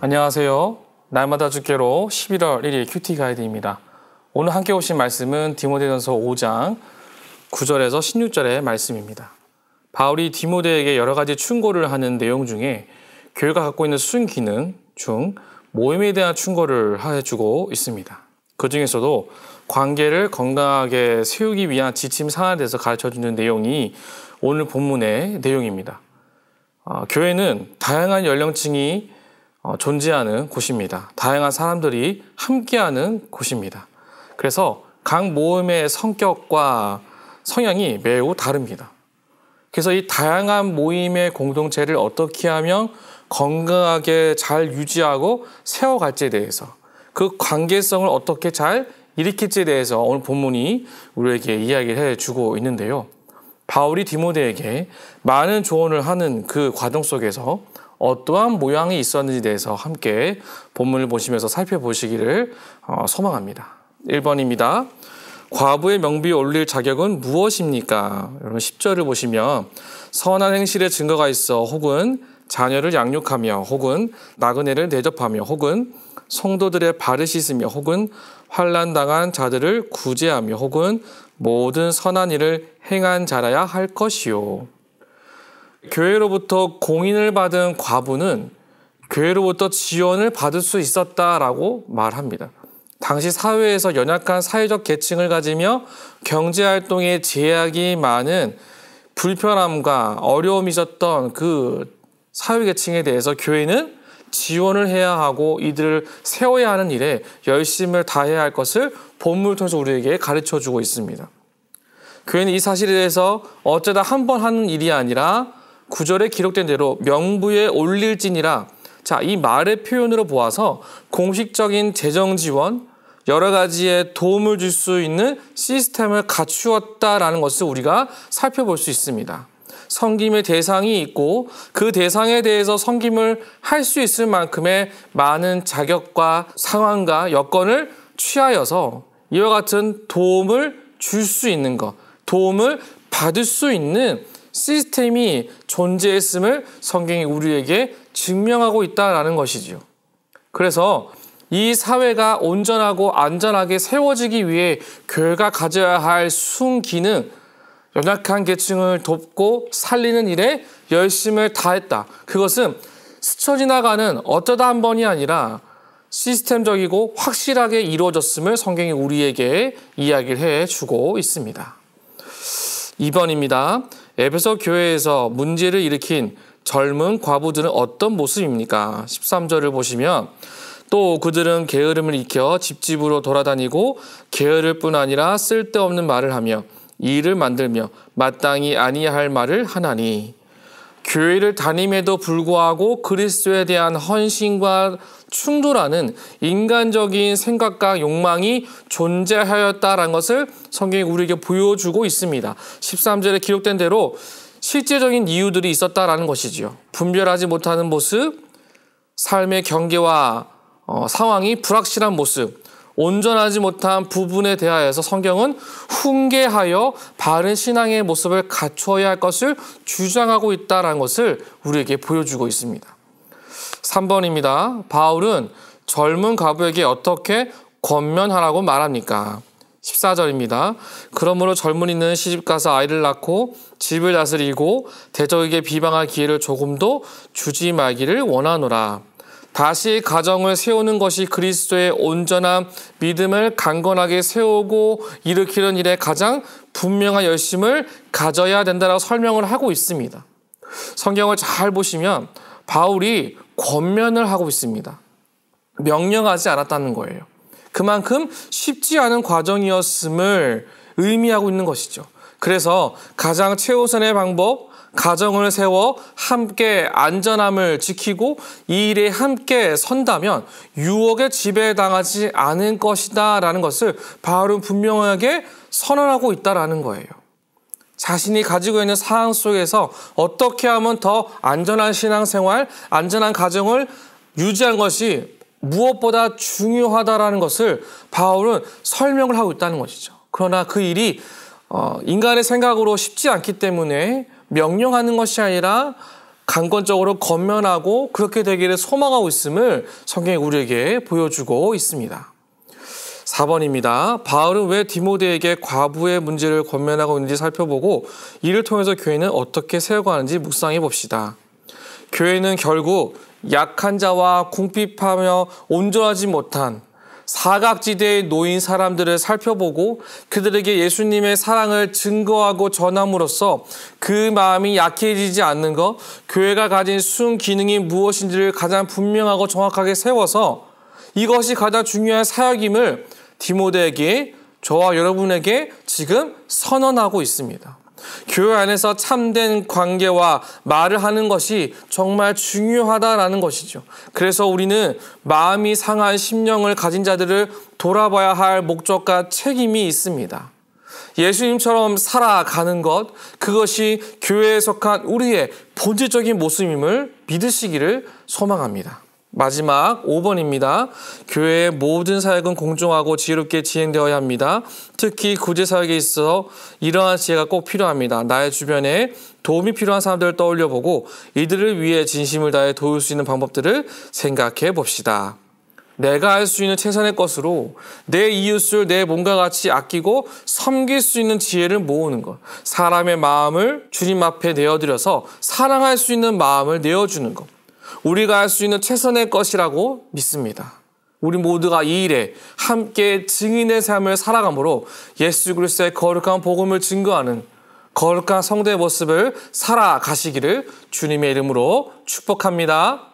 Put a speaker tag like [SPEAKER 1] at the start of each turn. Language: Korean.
[SPEAKER 1] 안녕하세요. 날마다 주께로 11월 1일 큐티 가이드입니다. 오늘 함께 오신 말씀은 디모데전서 5장 9절에서 16절의 말씀입니다. 바울이 디모데에게 여러 가지 충고를 하는 내용 중에 교회가 갖고 있는 순기능 중 모임에 대한 충고를 해주고 있습니다. 그 중에서도 관계를 건강하게 세우기 위한 지침 사안에 대해서 가르쳐주는 내용이 오늘 본문의 내용입니다. 교회는 다양한 연령층이 존재하는 곳입니다. 다양한 사람들이 함께하는 곳입니다. 그래서 각 모임의 성격과 성향이 매우 다릅니다. 그래서 이 다양한 모임의 공동체를 어떻게 하면 건강하게 잘 유지하고 세워갈지에 대해서, 그 관계성을 어떻게 잘 일으킬지에 대해서 오늘 본문이 우리에게 이야기를 해주고 있는데요. 바울이 디모데에게 많은 조언을 하는 그 과정 속에서 어떠한 모양이 있었는지에 대해서 함께 본문을 보시면서 살펴보시기를 소망합니다. 1번입니다. 과부의 명비에 올릴 자격은 무엇입니까? 여러분 10절을 보시면 선한 행실의 증거가 있어 혹은 자녀를 양육하며 혹은 나그네를 대접하며 혹은 성도들의 발을 씻으며 혹은 환난당한 자들을 구제하며 혹은 모든 선한 일을 행한 자라야 할 것이요. 교회로부터 공인을 받은 과부는 교회로부터 지원을 받을 수 있었다라고 말합니다. 당시 사회에서 연약한 사회적 계층을 가지며 경제활동에 제약이 많은 불편함과 어려움이 있었던 그 사회계층에 대해서 교회는 지원을 해야 하고 이들을 세워야 하는 일에 열심을 다해야 할 것을 본문을 통해서 우리에게 가르쳐주고 있습니다. 교회는 이 사실에 대해서 어쩌다 한 번 하는 일이 아니라 9절에 기록된 대로 명부에 올릴지니라. 자, 이 말의 표현으로 보아서 공식적인 재정 지원, 여러 가지의 도움을 줄 수 있는 시스템을 갖추었다라는 것을 우리가 살펴볼 수 있습니다. 섬김의 대상이 있고 그 대상에 대해서 섬김을 할 수 있을 만큼의 많은 자격과 상황과 여건을 취하여서 이와 같은 도움을 줄 수 있는 것, 도움을 받을 수 있는 시스템이 존재했음을 성경이 우리에게 증명하고 있다는 것이지요. 그래서 이 사회가 온전하고 안전하게 세워지기 위해 교회가 가져야 할 순기능, 연약한 계층을 돕고 살리는 일에 열심을 다했다. 그것은 스쳐 지나가는 어쩌다 한 번이 아니라 시스템적이고 확실하게 이루어졌음을 성경이 우리에게 이야기를 해주고 있습니다. 2번입니다. 에베소 교회에서 문제를 일으킨 젊은 과부들은 어떤 모습입니까? 13절을 보시면 또 그들은 게으름을 익혀 집집으로 돌아다니고 게으를 뿐 아니라 쓸데없는 말을 하며 일을 만들며 마땅히 아니할 말을 하나니 교회를 다님에도 불구하고 그리스도에 대한 헌신과 충돌하는 인간적인 생각과 욕망이 존재하였다라는 것을 성경이 우리에게 보여주고 있습니다. 13절에 기록된 대로 실제적인 이유들이 있었다라는 것이지요. 분별하지 못하는 모습, 삶의 경계와 상황이 불확실한 모습, 온전하지 못한 부분에 대하여서 성경은 훈계하여 바른 신앙의 모습을 갖추어야 할 것을 주장하고 있다는 것을 우리에게 보여주고 있습니다. 3번입니다. 바울은 젊은 과부에게 어떻게 권면하라고 말합니까? 14절입니다. 그러므로 젊은이는 시집가서 아이를 낳고 집을 다스리고 대적에게 비방할 기회를 조금도 주지 말기를 원하노라. 다시 가정을 세우는 것이 그리스도의 온전한 믿음을 강건하게 세우고 일으키는 일에 가장 분명한 열심을 가져야 된다고 설명을 하고 있습니다. 성경을 잘 보시면 바울이 권면을 하고 있습니다. 명령하지 않았다는 거예요. 그만큼 쉽지 않은 과정이었음을 의미하고 있는 것이죠. 그래서 가장 최우선의 방법, 가정을 세워 함께 안전함을 지키고 이 일에 함께 선다면 유혹에 지배당하지 않을 것이다 라는 것을 바울은 분명하게 선언하고 있다라는 거예요. 자신이 가지고 있는 상황 속에서 어떻게 하면 더 안전한 신앙생활, 안전한 가정을 유지한 것이 무엇보다 중요하다라는 것을 바울은 설명을 하고 있다는 것이죠. 그러나 그 일이 인간의 생각으로 쉽지 않기 때문에 명령하는 것이 아니라 강권적으로 건면하고 그렇게 되기를 소망하고 있음을 성경이 우리에게 보여주고 있습니다. 4번입니다. 바울은 왜 디모데에게 과부의 문제를 권면하고 있는지 살펴보고 이를 통해서 교회는 어떻게 세워가는지 묵상해 봅시다. 교회는 결국 약한 자와 궁핍하며 온전하지 못한 사각지대에 놓인 사람들을 살펴보고 그들에게 예수님의 사랑을 증거하고 전함으로써 그 마음이 약해지지 않는 것, 교회가 가진 순기능이 무엇인지를 가장 분명하고 정확하게 세워서 이것이 가장 중요한 사역임을 디모데에게, 저와 여러분에게 지금 선언하고 있습니다. 교회 안에서 참된 관계와 말을 하는 것이 정말 중요하다라는 것이죠. 그래서 우리는 마음이 상한 심령을 가진 자들을 돌아봐야 할 목적과 책임이 있습니다. 예수님처럼 살아가는 것, 그것이 교회에 속한 우리의 본질적인 모습임을 믿으시기를 소망합니다. 마지막 5번입니다. 교회의 모든 사역은 공정하고 지혜롭게 진행되어야 합니다. 특히 구제 사역에 있어 이러한 지혜가 꼭 필요합니다. 나의 주변에 도움이 필요한 사람들을 떠올려보고 이들을 위해 진심을 다해 도울 수 있는 방법들을 생각해 봅시다. 내가 할 수 있는 최선의 것으로 내 이웃을 내 몸과 같이 아끼고 섬길 수 있는 지혜를 모으는 것. 사람의 마음을 주님 앞에 내어드려서 사랑할 수 있는 마음을 내어주는 것. 우리가 할 수 있는 최선의 것이라고 믿습니다. 우리 모두가 이 일에 함께 증인의 삶을 살아감으로 예수 그리스도의 거룩한 복음을 증거하는 거룩한 성도의 모습을 살아가시기를 주님의 이름으로 축복합니다.